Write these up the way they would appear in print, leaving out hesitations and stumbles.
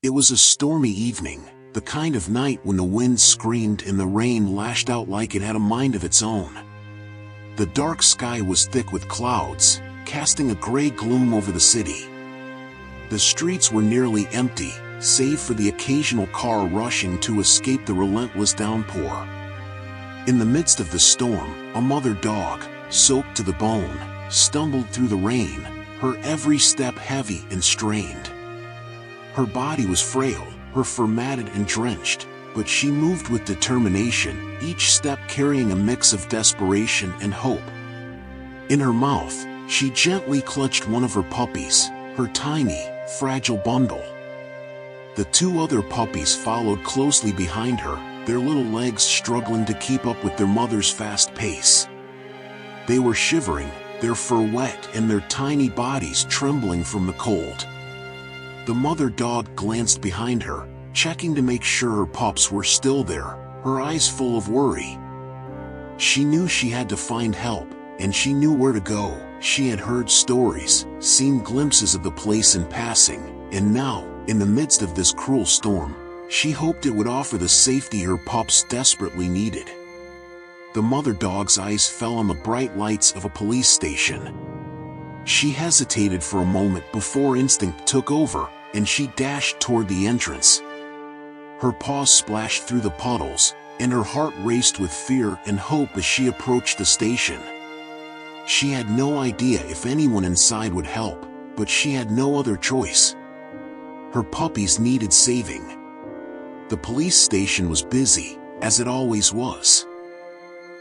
It was a stormy evening, the kind of night when the wind screamed and the rain lashed out like it had a mind of its own. The dark sky was thick with clouds, casting a gray gloom over the city. The streets were nearly empty, save for the occasional car rushing to escape the relentless downpour. In the midst of the storm, a mother dog, soaked to the bone, stumbled through the rain, her every step heavy and strained. Her body was frail, her fur matted and drenched, but she moved with determination, each step carrying a mix of desperation and hope. In her mouth, she gently clutched one of her puppies, her tiny, fragile bundle. The two other puppies followed closely behind her, their little legs struggling to keep up with their mother's fast pace. They were shivering, their fur wet and their tiny bodies trembling from the cold. The mother dog glanced behind her, checking to make sure her pups were still there, her eyes full of worry. She knew she had to find help, and she knew where to go. She had heard stories, seen glimpses of the place in passing, and now, in the midst of this cruel storm, she hoped it would offer the safety her pups desperately needed. The mother dog's eyes fell on the bright lights of a police station. She hesitated for a moment before instinct took over, and she dashed toward the entrance. Her paws splashed through the puddles, and her heart raced with fear and hope as she approached the station. She had no idea if anyone inside would help, but she had no other choice. Her puppies needed saving. The police station was busy, as it always was.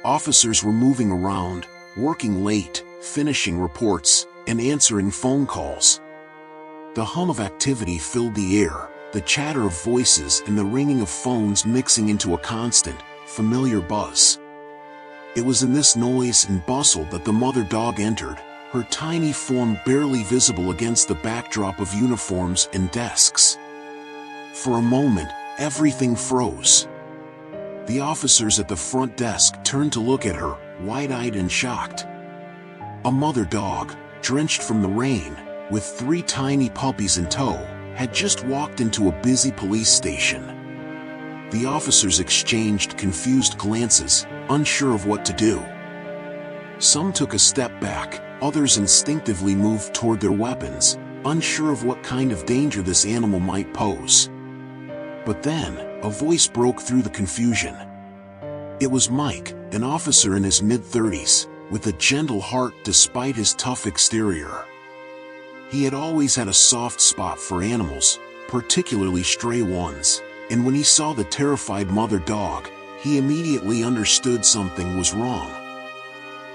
Officers were moving around, working late, finishing reports, and answering phone calls. The hum of activity filled the air, the chatter of voices and the ringing of phones mixing into a constant, familiar buzz. It was in this noise and bustle that the mother dog entered, her tiny form barely visible against the backdrop of uniforms and desks. For a moment, everything froze. The officers at the front desk turned to look at her, wide-eyed and shocked. A mother dog, drenched from the rain, with 3 tiny puppies in tow, had just walked into a busy police station. The officers exchanged confused glances, unsure of what to do. Some took a step back, others instinctively moved toward their weapons, unsure of what kind of danger this animal might pose. But then, a voice broke through the confusion. It was Mike, an officer in his mid-30s, with a gentle heart despite his tough exterior. He had always had a soft spot for animals, particularly stray ones, and when he saw the terrified mother dog, he immediately understood something was wrong.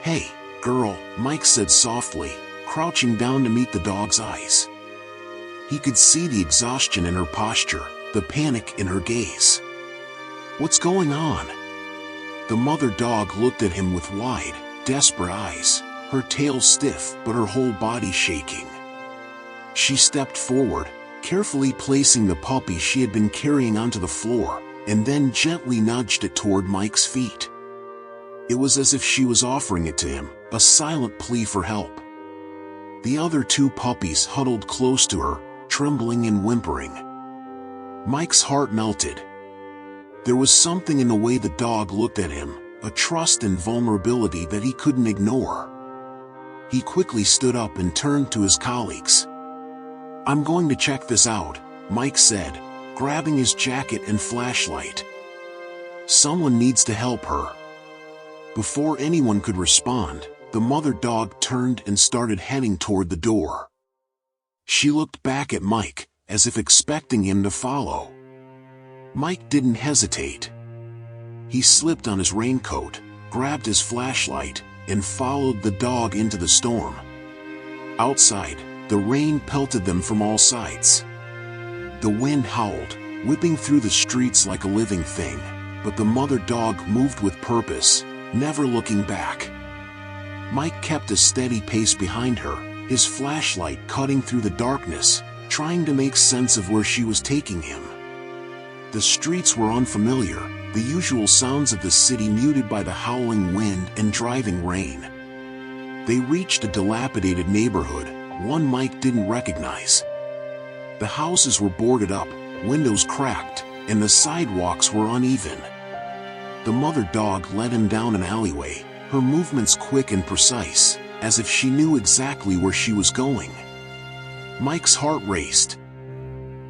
"Hey, girl," Mike said softly, crouching down to meet the dog's eyes. He could see the exhaustion in her posture, the panic in her gaze. "What's going on?" The mother dog looked at him with wide, desperate eyes, her tail stiff but her whole body shaking. She stepped forward, carefully placing the puppy she had been carrying onto the floor, and then gently nudged it toward Mike's feet. It was as if she was offering it to him, a silent plea for help. The other 2 puppies huddled close to her, trembling and whimpering. Mike's heart melted. There was something in the way the dog looked at him, a trust and vulnerability that he couldn't ignore. He quickly stood up and turned to his colleagues. "I'm going to check this out," Mike said, grabbing his jacket and flashlight. "Someone needs to help her." Before anyone could respond, the mother dog turned and started heading toward the door. She looked back at Mike, as if expecting him to follow. Mike didn't hesitate. He slipped on his raincoat, grabbed his flashlight, and followed the dog into the storm. Outside, the rain pelted them from all sides. The wind howled, whipping through the streets like a living thing, but the mother dog moved with purpose, never looking back. Mike kept a steady pace behind her, his flashlight cutting through the darkness, trying to make sense of where she was taking him. The streets were unfamiliar, the usual sounds of the city muted by the howling wind and driving rain. They reached a dilapidated neighborhood, one Mike didn't recognize. The houses were boarded up, windows cracked, and the sidewalks were uneven. The mother dog led him down an alleyway, her movements quick and precise, as if she knew exactly where she was going. Mike's heart raced.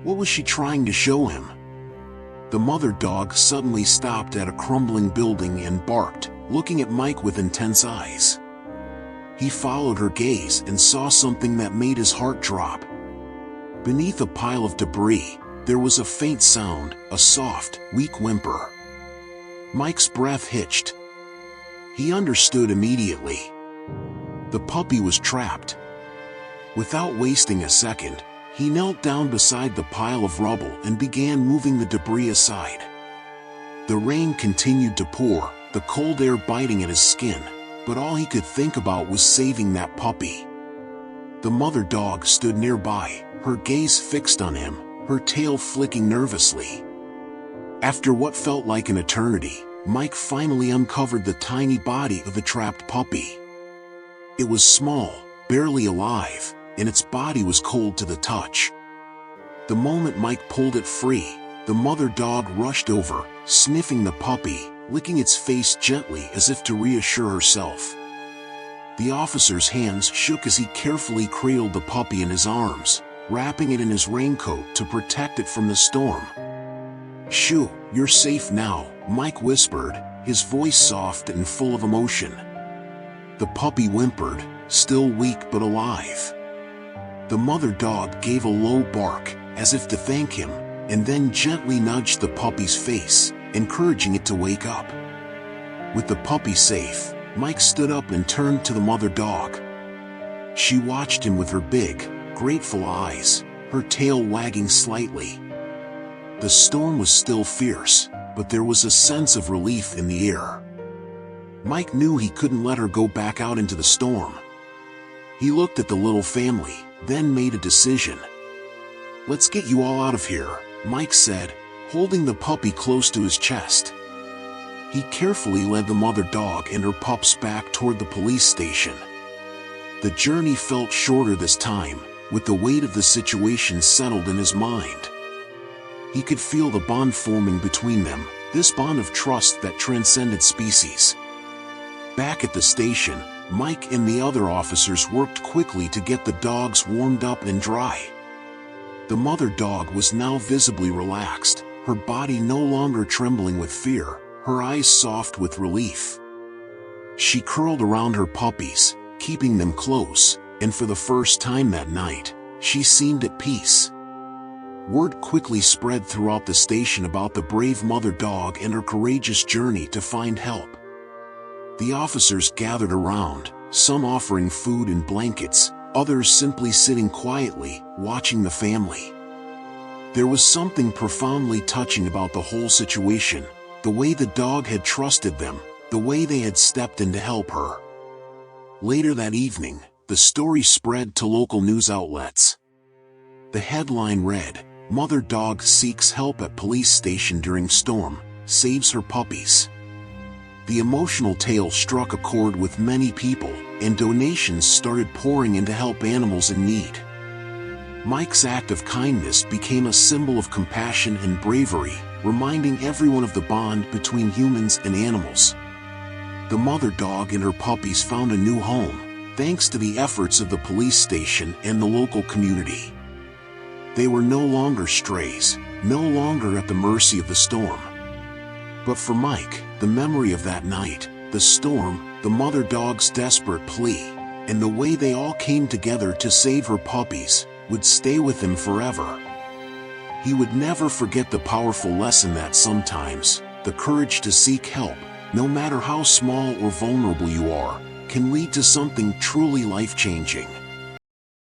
What was she trying to show him? The mother dog suddenly stopped at a crumbling building and barked, looking at Mike with intense eyes. He followed her gaze and saw something that made his heart drop. Beneath a pile of debris, there was a faint sound, a soft, weak whimper. Mike's breath hitched. He understood immediately. The puppy was trapped. Without wasting a second, he knelt down beside the pile of rubble and began moving the debris aside. The rain continued to pour, the cold air biting at his skin, but all he could think about was saving that puppy. The mother dog stood nearby, her gaze fixed on him, her tail flicking nervously. After what felt like an eternity, Mike finally uncovered the tiny body of the trapped puppy. It was small, barely alive, and its body was cold to the touch. The moment Mike pulled it free, the mother dog rushed over, sniffing the puppy, licking its face gently as if to reassure herself. The officer's hands shook as he carefully cradled the puppy in his arms, wrapping it in his raincoat to protect it from the storm. "Shoo, you're safe now," Mike whispered, his voice soft and full of emotion. The puppy whimpered, still weak but alive. The mother dog gave a low bark, as if to thank him, and then gently nudged the puppy's face, encouraging it to wake up. With the puppy safe, Mike stood up and turned to the mother dog. She watched him with her big, grateful eyes, her tail wagging slightly. The storm was still fierce, but there was a sense of relief in the air. Mike knew he couldn't let her go back out into the storm. He looked at the little family, then made a decision. "Let's get you all out of here," Mike said, holding the puppy close to his chest. He carefully led the mother dog and her pups back toward the police station. The journey felt shorter this time, with the weight of the situation settled in his mind. He could feel the bond forming between them, this bond of trust that transcended species. Back at the station, Mike and the other officers worked quickly to get the dogs warmed up and dry. The mother dog was now visibly relaxed, her body no longer trembling with fear, her eyes soft with relief. She curled around her puppies, keeping them close, and for the first time that night, she seemed at peace. Word quickly spread throughout the station about the brave mother dog and her courageous journey to find help. The officers gathered around, some offering food and blankets, others simply sitting quietly, watching the family. There was something profoundly touching about the whole situation, the way the dog had trusted them, the way they had stepped in to help her. Later that evening, the story spread to local news outlets. The headline read, "Mother Dog Seeks Help at Police Station During Storm, Saves Her Puppies." The emotional tale struck a chord with many people, and donations started pouring in to help animals in need. Mike's act of kindness became a symbol of compassion and bravery, reminding everyone of the bond between humans and animals. The mother dog and her puppies found a new home, thanks to the efforts of the police station and the local community. They were no longer strays, no longer at the mercy of the storm. But for Mike, the memory of that night, the storm, the mother dog's desperate plea, and the way they all came together to save her puppies, would stay with him forever. He would never forget the powerful lesson that sometimes, the courage to seek help, no matter how small or vulnerable you are, can lead to something truly life-changing.